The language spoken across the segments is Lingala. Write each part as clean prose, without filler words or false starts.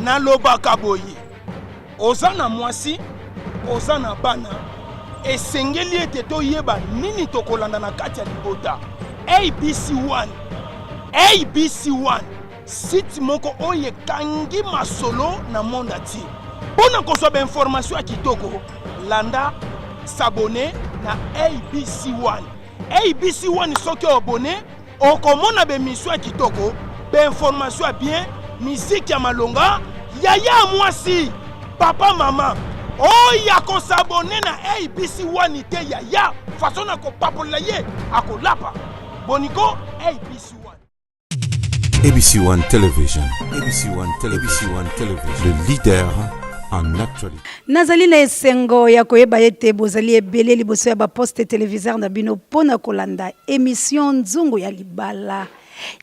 nalobaka boye oza na mwasi oza na bana esengeli ete toyeba nini tokolanda na kati ya libota. ABC1 site moko oyo ekangi masolo na monde ati mpona kozwa bainformation ya kitoko landa s'abonner na ABC1 soki obone okomona bemission ya kitoko bainformation ya bien musique ya malonga yaya mwasi papa mama oya kosabone na ABC1 te yaya façon na kopapola ye akolapa boniko ABC1. ABC1 Television. ABC1 Television. Le leader en actualité. Nazali na esengo ya koyeba ete bozali ebele liboso ya ba poste téléviseur na bino pona kolanda émission Nzungu ya libala.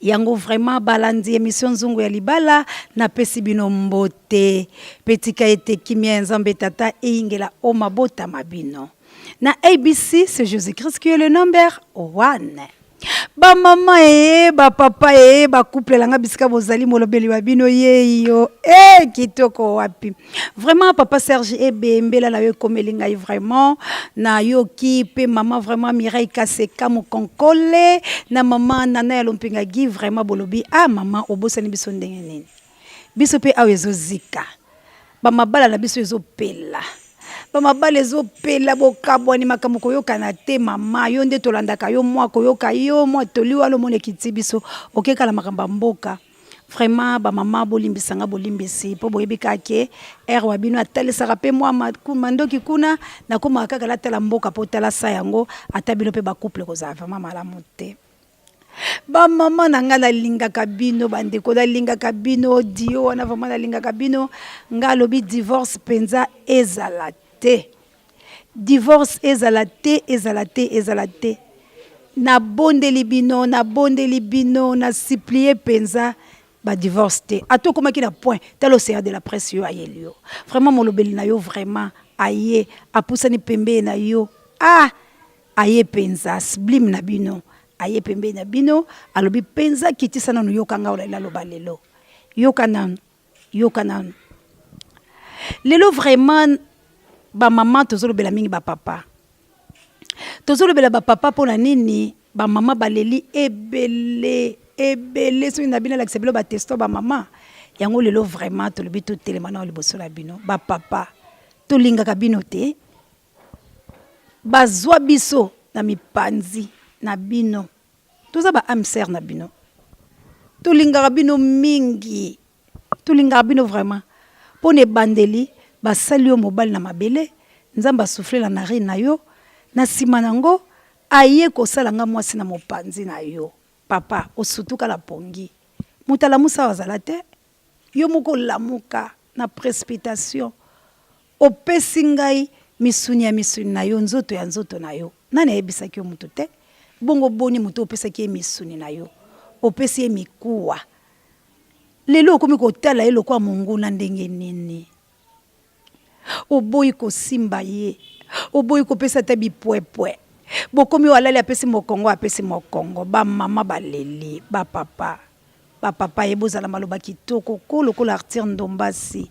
Yango vraiment balandi émission Nzungu ya libala na pesi bino mbote petika ete kimia nzambe tata eingela o mabota mabino. Na ABC, c'est Jésus-Christ qui est le number 1. Ba mama ba papa ba couple langa bisika bozali molobeli babino yeyo kitoko wapi. Vraiment papa Serge mbela la yo komelinga vraiment na yo ki pe maman vraiment Mireille Kaseka Mukonkole na maman Nana ya Lompinga gi vraiment bolobi maman obosani biso ndenge nini. Biso pe awezo zika. Ba mabala na biso ezo pela. Bamabale zo pela bokabwani makambo koyoka na te mama yo nde tolandaka yo mwa koyoka yo mwa toliwa lo mone kitibiso okeka la makamba mboka vraiment ba mama bolimbisanga bolimbisi po boyebika ke wa bino atalisaka pe mwa mandoki kuna na koma kaka la tela mboka po tala sa yango atabilo pe ba couple ko za vraiment malamu te. Ba mama nanga na linga kabino bandeko da linga kabino dio wana vraiment na linga kabino ngalobi divorce penza ezalate. Divorce ezalate. Na bonde libino na supplier penza ba divorce te. Ato koma ki na point tel océan de la presse yo ayelio. Vraiment molobeli na yo vraiment aye apusani pembe na yo. Aye penza sublime na bino. Aye pembe na bino alobi penza kitisa na yokanga ola loba lelo. Yokanan. Lelo vraiment ba maman tozolobela mingi ba papa. Tozolobela ba papa pona nini ba mama baleli ebele so na bina la ksebelo ba testo ba mama. Yango lelo vraiment tolobi to telemana o liboso la bino ba papa. To linga kabino te. Bazwa biso na mipanzi na bino. Toza ba amser na bino. To linga kabino mingi. To linga kabino vraiment. Pone bandeli basali yo mobali na mabele nzamba souffler la narine na yo na sima nango aye kosala nga mwasi na mopanzi na yo papa osutuka la pongi mutala musa wazala te yo moko lamuka na précipitation opesi ngai misuni na yo nzoto ya nzoto na yo nani ayebisaki yo mutu te bongo boni mutu opesaki ye misuni na yo opesi ye mikuwa lelo okomi kotala ye lokwa monguna ndenge nini. Oboyi ko simba ye oboyi ko pesa tabi pwepwe bokomi walali apesi mokongo ba mama baleli ba papa ye bozala maloba kitoko ko lokola Arthur Ndombasi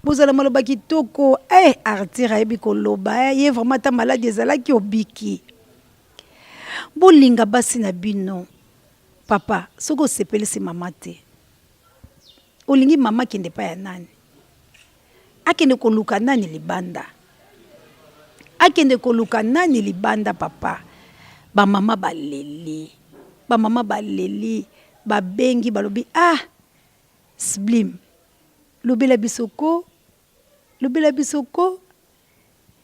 bozala maloba kitoko Arthur ayebi koloba ye vraiment ta malade ezalaki obiki bolinga basi na bino papa soko sepelisi mama te olingi mama kende pa ya nani akende koluka nani libanda papa ba mama baleli babengi balobi sublime lobela bisoko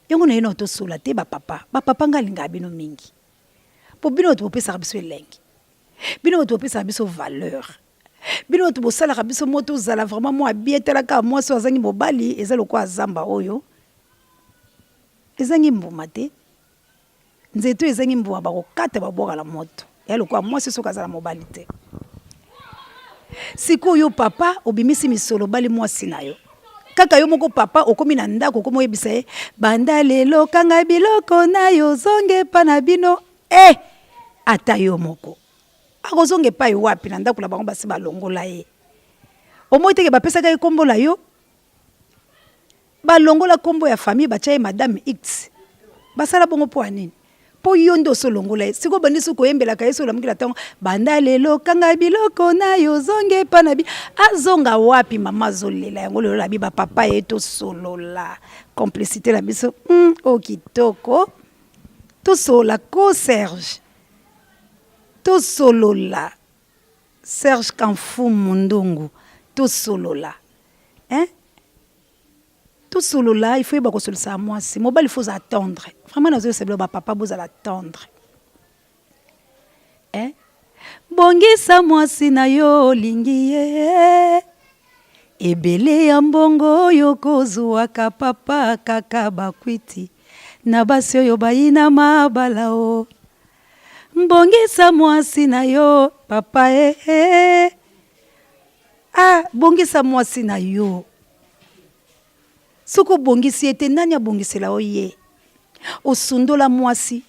yango na yeno to sola te ba papa ngalinga bino mingi po bino to pesa biso elengi bino to pesa biso valeur bino to bosala biso moto zala vraiment moi bietela ka moi so azangi mobali ezalo kwa zamba oyo ezangi mbuma te nzeto ezangi mbuma bakokata baboka la moto yalo kwa moi so kazala mobali te siko yo papa obimisi misolo bali mwasi na yo kaka yo moko papa okomi na ndako okomo yebisa ye banda lelo kanga biloko na yo zonge pa na bino ata yo moko akozonge pa yo wapi na ndako la bango basi balongola ye Omo teke bapesaka ye kombo la yo. Balongola kombo ya famille bacha ye madame X. Basala bongo po anini. Po yondo so longola. Siko bandi su koyembela ka yeso lamukila tango banda lelo kanga biloko na yo zonge panabi. Azonga wapi mama zolela yango lelo la biba papa eto solola. Complicité la biso. O kitoko. To sola ko Serge. To solola. Serge Kanfou Mundungu. To solola. Hein? Tout solo là, il faut y avoir ça à moi. C'est mobile, il faut attendre. Vraiment, nous avons papa, vous allez attendre. Hein? Bongisa moi sina yo lingiye. Ebele ya mbongo yo kozwa ka papa kaka bakwiti. Na basi yo bayina mabala o. Bongisa moi sina yo papa Ah, bongisa moi sina yo. Soko bongisi ete nani abongisela oye. Osundola mwasi.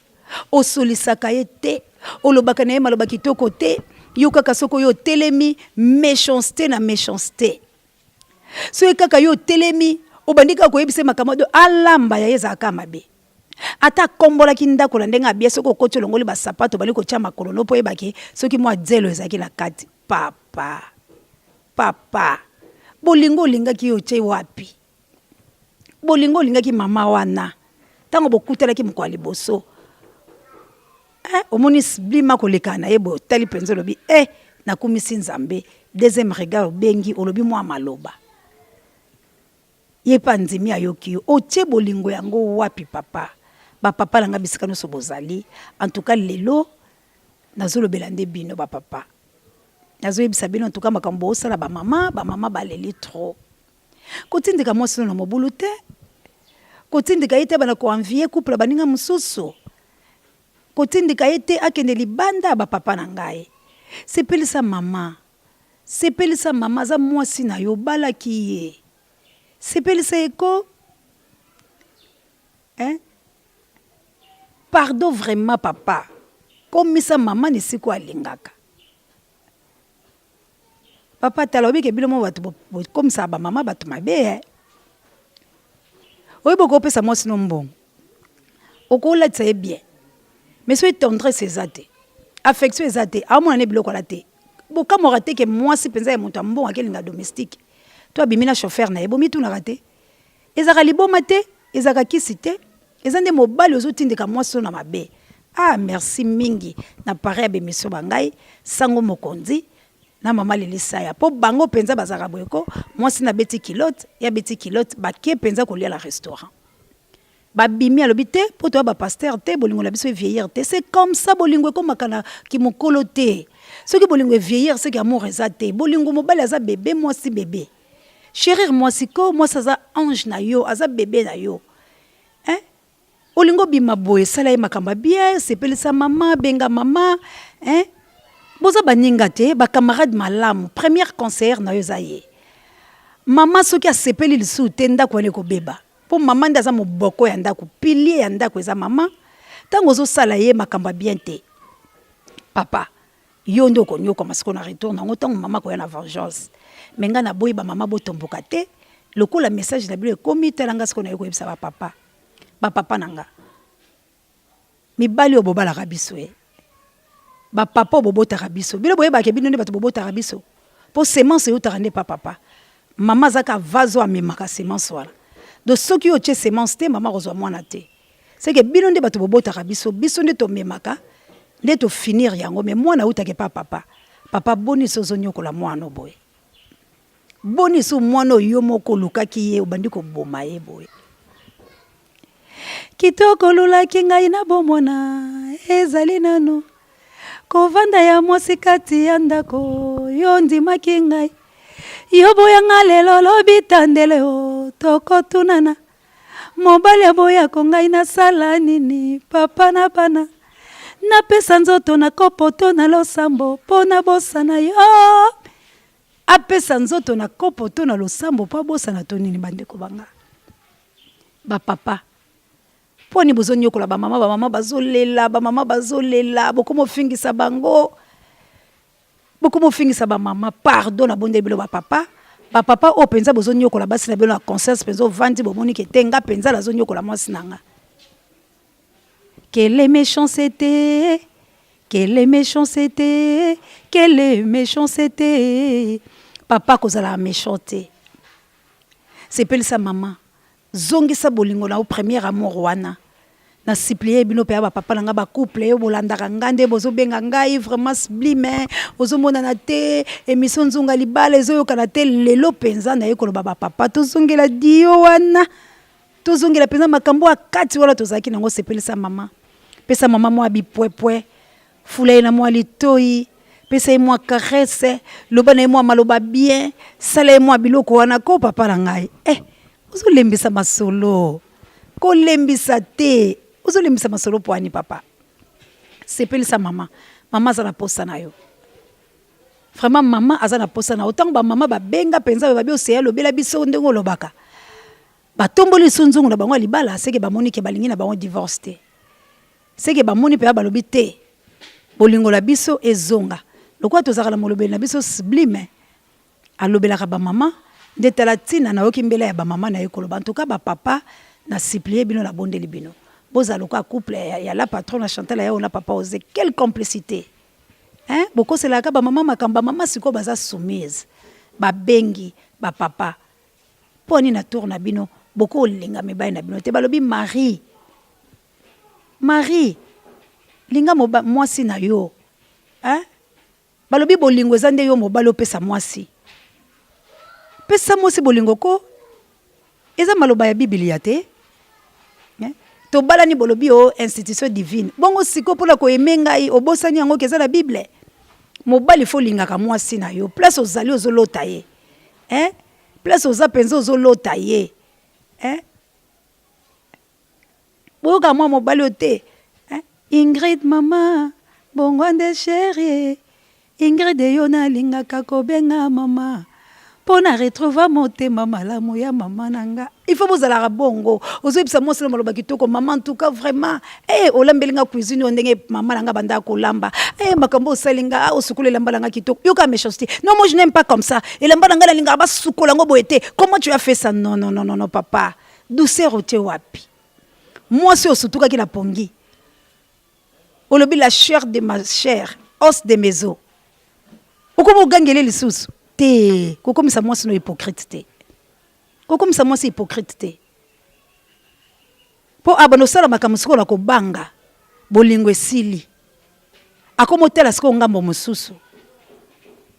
Osolisaka ye te. Olobaka na ye maloba kitoko te. Yo kaka soko yo telemi méchanceté na méchanceté. So ye kaka yo telemi obandika koyebise makamado alamba ya ezaka mabe. Ata kombola ki ndako na ndenga bia soko koti longoli ba sapato bali ko tia makolo no po yebaki soki mwa dzelo ezaki na kati. Papa. Bolingo linga ki yo che wapi. Bolingo linga ki mama wana. Tango bokutela ki mkwali boso. Omoni blima koleka na yebo tali penzo lobi na kumisi nzambe deuxième regard bengi olobi mwa maloba. Yepa nzimi ayoki otie bolingo yango wapi papa. Ba papa langa bisika no sobozali. En tout cas lelo nazolo belande bino ba papa. Nazo yebisa bino en tout cas makambo osala ba mama baleli trop. Kotindika mwasi no mobulu te. Kotindika ite bana ko envier couple baninga mususu. Kotindika ite akende libanda ba papa na ngai. Sepelisa mama za mwasi na yo balaki ye. Sepelisa eko. Pardon vraiment papa. Comme ça maman ne siko alingaka. Papa talobi ke bilo mo batu comme ça ba mama batu mabe. Oui, beaucoup de gens sont bons. Au cours de c'est bien. Mais soyez tendresse c'est zate. Affection c'est zate. À mon année bloc la té. Beaucoup m'ont raté que moi si pensais mon tambon à quel nga domestique. Toi bimina chauffeur na ebomi tout na raté. Ezaka libo maté, ezaka kisité. Ezande mobile aux outils de ka moi sona mabe. Ah merci mingi. Na pareil be monsieur bangai sango mokonzi. Na mama lelisa ya po bango penza bazaka boyeko moi sina beti kilote ya beti kilote ba ke penza ko lia la restaurant ba bimi alobité po to ba pasteur te bolingo la biso vieillir te c'est comme ça bolingo ko makana ki mokolo te ce que bolingo vieillir c'est que amour ezate bolingo mobile aza bébé moi si bébé chérir moi si ko moi ça za ange na yo aza bébé na yo olingo bima boye sala makamba bien sepelisa mama benga mama boza baninga te ba camarade malamu premier concert na yozaye mama soki asepeli lisu te ndako ene ko beba po mama ndaza moboko ya ndako pilier ya ndako eza mama tango zo sala ye makamba bien te papa yo ndoko nyoko masiko na retourne ngo tango mama ko ya na vengeance menga na boyi ba mama botomboka te lokola message na bilo komi telanga siko na yo ko yebisa ba papa nanga mibali obobala kabiso ba papa bobota rabiso bilo boye ba ke bino ne bato bobota rabiso po semence yo tarande papa mama zaka vazo amemaka semence wala do soki yo tie semence te mama rozwa mwana te c'est que bino ne bato bobota rabiso biso ne to memaka ne to finir yango mais mwana utake papa boni sozo nyoko la mwana boye boni so mwana yo moko lukaki ye obandi ko boma ye boye kitoko lulaki ngai na bomona ezali nano kovanda ya mwasi kati ya ndako yo ndimaki ngai yo boyanga lelo lobi tandele o tokotunana mobali aboyako ngai nasala nini papa na bana napesa nzoto na kopoto na losambo mpo na bosana yo apesa nzoto na kopoto na losambo mpo bosana to nini bandeko banga bapapa poni bozoni yokola ba mama bazolela bokomo fingisa bango bokomo fingisa ba mama pardon na bonde bilo ba papa ba papa o penza bozo nyokola basi na bino na conscience penza vandi bomoni ke tenga penza la zo nyokola mwasi nanga. Quelle méchanceté, quelle méchanceté, quelle méchanceté. Papa kozala méchanceté. C'est pelle sa maman. Zongi sa bolingo na au premier amour wana. Na supplier bino pe ba papa nanga ba couple yo bolanda ngande bozo benga ngai vraiment sublime. Bozo mona na te émission nzunga libala ezo yo kana te lelo penza na yekolo baba papa to zongela dio wana. To zongela penza makambo akati wala to zaki nango c'est pelle sa maman. Pesa maman moi bipwepwe. Fula na moi litoi. Pesa moi caresse. Loba na moi maloba bien. Sala moi biloko wana ko papa na ngai. Ozo lembisa masolo. Ko lembisa te. Ozo lembisa masolo poani papa. Sepeli sa maman. Maman azana posa na yo. Vraiment maman azana posa na autant ba maman ba benga penza ba bi oseya lobela biso ndengo lobaka. Ba tomboli sunzungu na bango libala seke ba moni ke balingi na bango divorce te. Seke ba moni pe ba lobi te. Bolingo la biso ezonga. Lokwa tozaka la molobeli na biso sublime. Alobela ka ba maman ndetala tina na okimbela ya ba maman na ekolo. En tout cas ba papa na supplier bino la bondeli bino. Boza loka couple ya la patronne Chantal ya ona papa osé quelle complicité. Hein? Boko c'est la ka ba maman makamba maman siko baza soumise. Ba bengi ba papa. Poni na tour na bino boko linga mebay na bino te balobi Marie. Marie linga mwasi na yo. Hein? Balobi bolingo zande yo mobalo pesa mwasi. Pesa mwasi bolingo ko eza maloba ya Biblia te. To balani bolobi o institution divine. Bongo siko pula ko emenga i obosani yango keza la Bible. Mobali fo linga ka mwasi na yo. Place ozali ozolota ye. Place oza penza ozolota ye. Boka mwa mobali ote. Ingrid mama, bongo ande chérie. Ingrid yo na linga ka kobenga mama. Pona retrouver motema malamu ya mama nanga. Il faut vous aller bongo. Ozo ibisa moselo maloba kitoko maman en tout cas vraiment. Olambelinga cuisine ondenge mama nanga banda kolamba. Makambo salinga osukule lamba nanga kitoko. Yoka méchanceté. Non moi je n'aime pas comme ça. Et lamba nanga la linga ba sukola ngo boete. Comment tu as fait ça? Non non non non non papa. Douceur ote wapi. Moi c'est osutuka ki la pongi. Olobi la chair de ma chair, os de mes os. Okomo gangele lisusu. Te, kokomisa mwasi no hypocrite te. Kokomisa mwasi hypocrite te. Po abano sala makamusiko la kobanga bolingo esili. Akomotela siko ngambo mususu.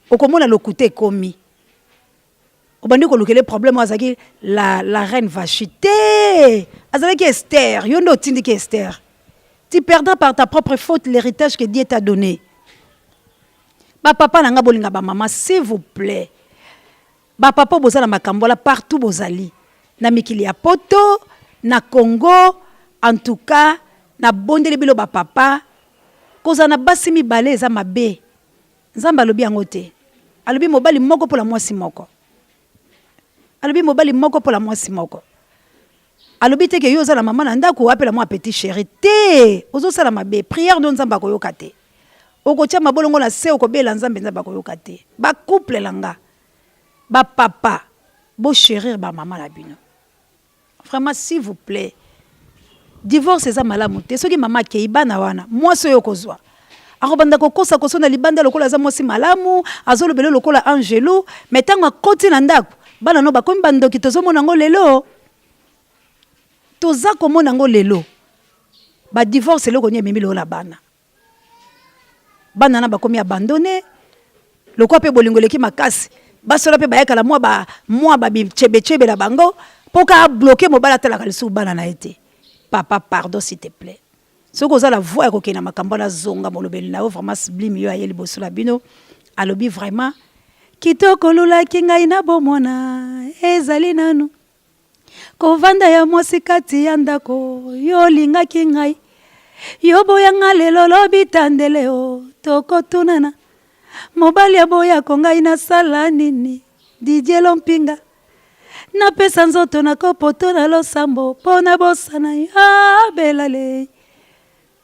Okomona lokute komi. Obandi ko lokele problème azaki la reine Vashité. Azaki Esther, yondo tindiki Esther. Tu perdras par ta propre faute l'héritage que Dieu t'a donné. Ba papa nanga bolinga ba maman s'il vous plaît. Ba papa bozala makambola partout bozali. Na mikili ya poto, na Congo, en tout cas, na bondele bilo ba papa. Koza na basi mibale eza mabe. Nzamba lobi yango te. Alobi mobali moko pour la mwasi moko. Alobi mobali moko pour la mwasi moko. Alobi te ke yo za la maman na ndako apela moi petit chéri te. Ozo sala mabe, prière don nzamba ko yokate. Okotia mabolongo na se okobela nzambe nzamba ko yokate. Ba couple langa. Ba papa, bo chérir ba maman la bino. Vraiment s'il vous plaît. Divorce eza malamu te. Soki mama ke ibana wana, moi so yokozwa. Akobanda kokosa kosona libanda lokola za mosi malamu, azolo belo lokola angelo, metanga koti na ndako. Bana no bakomi bandoki tozomona ngo lelo. Toza komona ngo lelo. Ba divorce loko nye mimi lo la bana. Bana na bakomi abandonné. Lokwa pe bolingo leki makasi. Basola pe bayaka la moi ba bi chebe la bango poka bloquer mobala tala kalisu bana na été. Papa pardon s'il te plaît. Ce que vous la voix ko kena makambo na zonga molobeli na vraiment sublime yo ayeli bosula bino alobi vraiment kitoko lula kinga ina bomona ezali nanu kovanda ya mwasi kati ya ndako yo linga kingai yo boyanga lelo lobi tandele o tokotunana mobali ya boya konga ina sala nini Didier Lompinga na pesa nzoto na kopoto na losambo pona bosana ya belale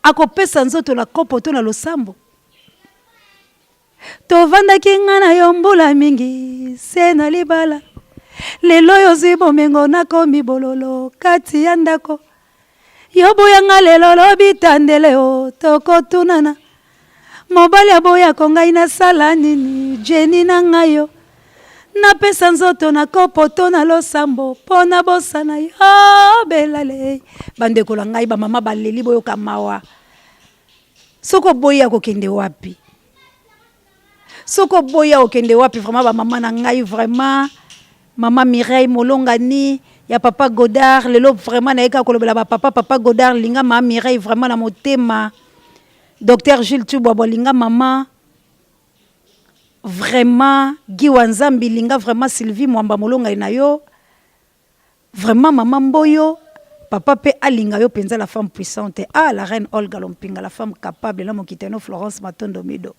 ako pesa nzoto na kopoto na losambo tovandaki nga na yo mbula mingi se na libala lelo yo zwi bomengo nakomi bololo kati ya ndako yo boyanga lelo lobi tandele o tokotunana mobali aboyako ngai nasala nini jeni na ngai yo napesa nzoto na kopoto na losambo mpo na bosana yo belale bandeko na ngai bamama baleli boyoka mawa soko boya kokende wapi soko boya okende wapi vraiment bamama na ngai vraiment mama Mireille Molongani ya papa Godard lelo vraiment naeka kolobela papa Godard linga mama Mireille vraiment na motema docteur Jules Tubwa linga mama vraiment Guy Wanzambi linga vraiment Sylvie Mwamba Molongani na yo vraiment mama Mboyo papa pe alinga yo penza la femme puissante la reine Olga Lompinga la femme capable la mokiteno Florence Matondo Mido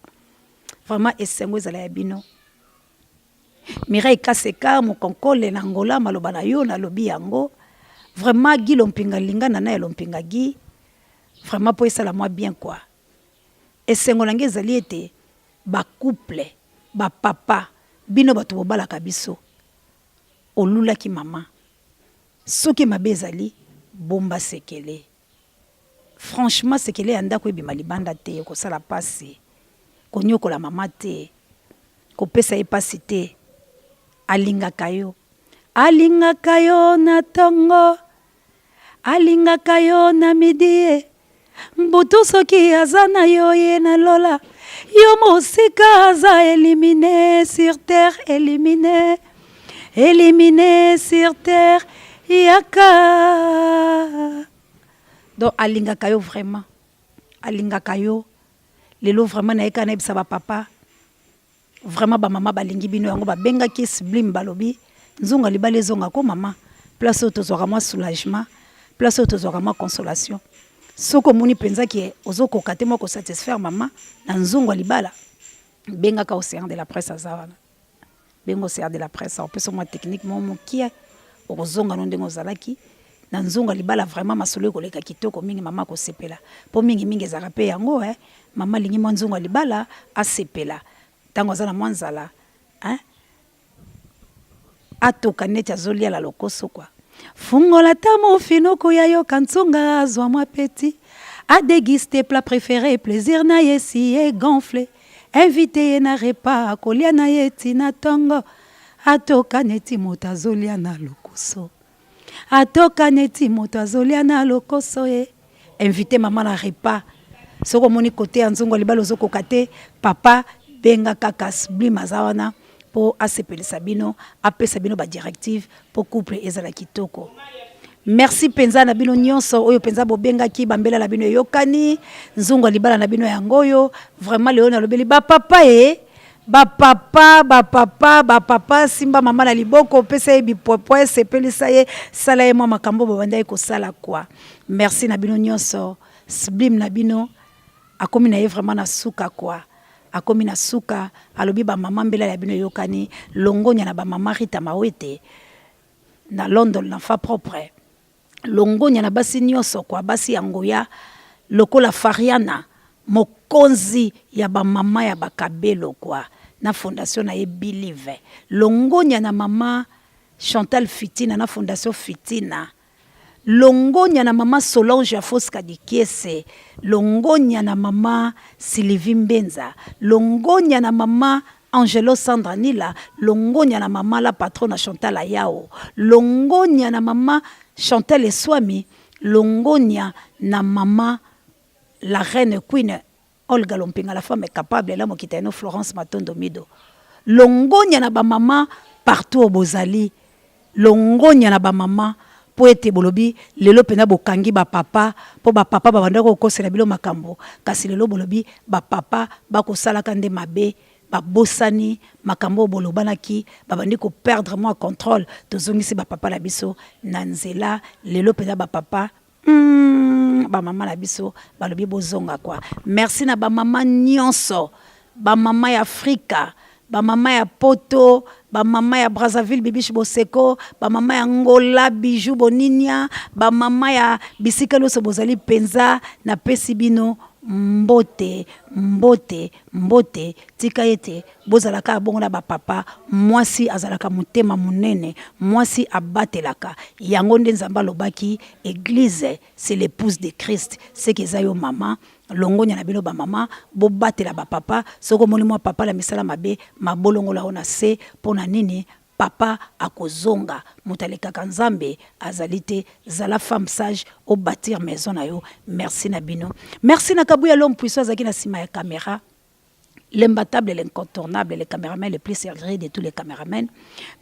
vraiment esengo ezala ya bino Mireille Kaseka mokonkole na Angola maloba na yo na lobi yango vraiment Guy Lompinga linga na Lompinga Guy vraiment po esala moi bien quoi esengo nange ezali ete ba couple ba papa bino bato bobalaka biso olula ki mama soki mabe ezali bomba sekele franchement sekele anda ko ebima libanda te ko sala pasi konyokola mama te kopesa epasi te alingaka yo na tongo alingaka yo na midi mbutu soki aza na yo ye na lola yo mosika aza éliminé sur terre éliminé sur terre yaka donc alingaka yo vraiment alingaka yo lelo vraiment na yeka na ebisa ba papa vraiment ba mama balingi bino yango ba benga ki sublime balobi nzunga libale zonga ko mama place autozwaka moi soulagement place autozwaka moi consolation soko moni penza ki ozoko kate mo ko satisfaire mama na nzunga libala benga ka océan de la presse azawana bengo océan de la presse en plus moi technique mo mokia ozonga no ndengo zalaki na nzunga libala vraiment masolo koleka kitoko mingi mama ko sepela po mingi ezaka pe yango mama lingi mo nzunga libala asepela tango zana mwanzala atoka neti azolia la lokoso kwa fungola tamo finoko ya yo kanzunga azwa mwa petit a déguster plat préféré plaisir na yesi et gonflé invité na repas kolia na yeti na tongo atoka neti motazolia na lokoso atoka neti motazolia na lokoso invité maman na repas soko moni côté nzungo libalo zoko kate papa benga kaka sublime azawana po asepelisa bino apesa bino ba directive po couple ezala kitoko merci penza na bino nyonso oyo penza bobenga ki bambela la bino yokani nzungo libala na bino yangoyo vraiment leo na lobeli ba papa ba papa simba mama na liboko pesa ye bipopwe sepelisa ye sala ye mwa makambo babanda ko sala kwa merci na bino nyonso sublime na bino akomi na ye vraiment na suka kwa akomi na suka alobi ba mama mbela ya bino yokani longonya na ba mama Rita Mawete na London na fa propre longonya na basi nyonso kwa basi yangoya lokola Fariana mokonzi ya ba mama ya bakabelo kwa na fondation na ye Believe longonya na mama Chantal Fitina na fondation Fitina longonya na mama Solange ya Foska Dikiese longonya na mama Sylvie Mbenza longonya na mama Angelo Sandranila longonya na mama la patrona Chantal Ayao longonya na mama Chantal Eswami longonya na mama la reine Queen Olga Lompinga la femme capable la mokitano Florence Matondo Mido longonya na ba mama partout au Bozali longonya na ba mama poete bolobi lelo pena bokangi ba papa po ba papa babanda ko kosela bilo makambo kasi lelo bolobi ba papa bakosala kande mabe babosani makambo bolobanaki babandi ko perdre moi contrôle tozongisi ba papa la biso na nzela lelo pena ba papa ba mama la biso balobi bozonga kwa merci na ba mama nyonso ba mama ya Afrika ba mama ya Poto ba mama ya Brazzaville Bibiche Boseko ba mama ya Ngola Bijou Boninia ba mama ya Bisikalo Sobozali penza na pesi bino mbote tika ete bozalaka bongo na bapapa mwasi azalaka motema munene mwasi abatelaka yango nde Nzambe alobaki église c'est l'épouse de Christ c'est que zayo mama longonya na bino ba mama bobatela bapapa soko moni mwa papa la misala mabe mabolongola ona se pona nini papa akozonga mutaleka Nzambe azalite zala femme sage au bâtir maison na yo. Merci na bino, merci na kabuya l'homme puissant zaki na sima ya caméra, l'imbattable, l'incontournable, le caméraman le plus sérieux de tous les caméramans.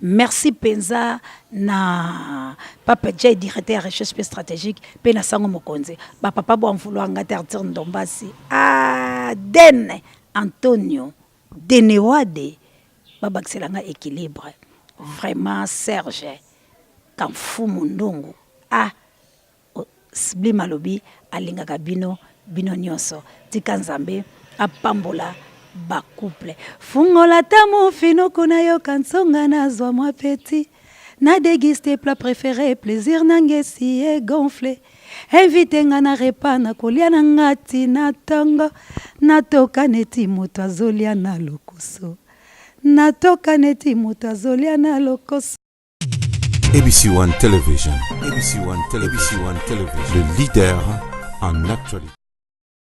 Merci Penza na Papa Jay, directeur recherche stratégique, pe na sango mokonze ba papa bo vouloir ngatertir ndombasi Den Antonio Denewade baba kselanga équilibre. Vraiment Serge Kamfu Mundungu Sibli Malobi alingaka bino nyonso tika Nzambe apambola ba couple fungola tamu fino kuna yo kansonga nazwa mwa petit na déguster plat préféré plaisir nangesi e gonflé invite nga na repas na kolia na ngati na tongo natoka neti moto azolia na lokoso natoka neti moto azolia na lokoso. ABC One Television. ABC One Television. Le leader en actualité.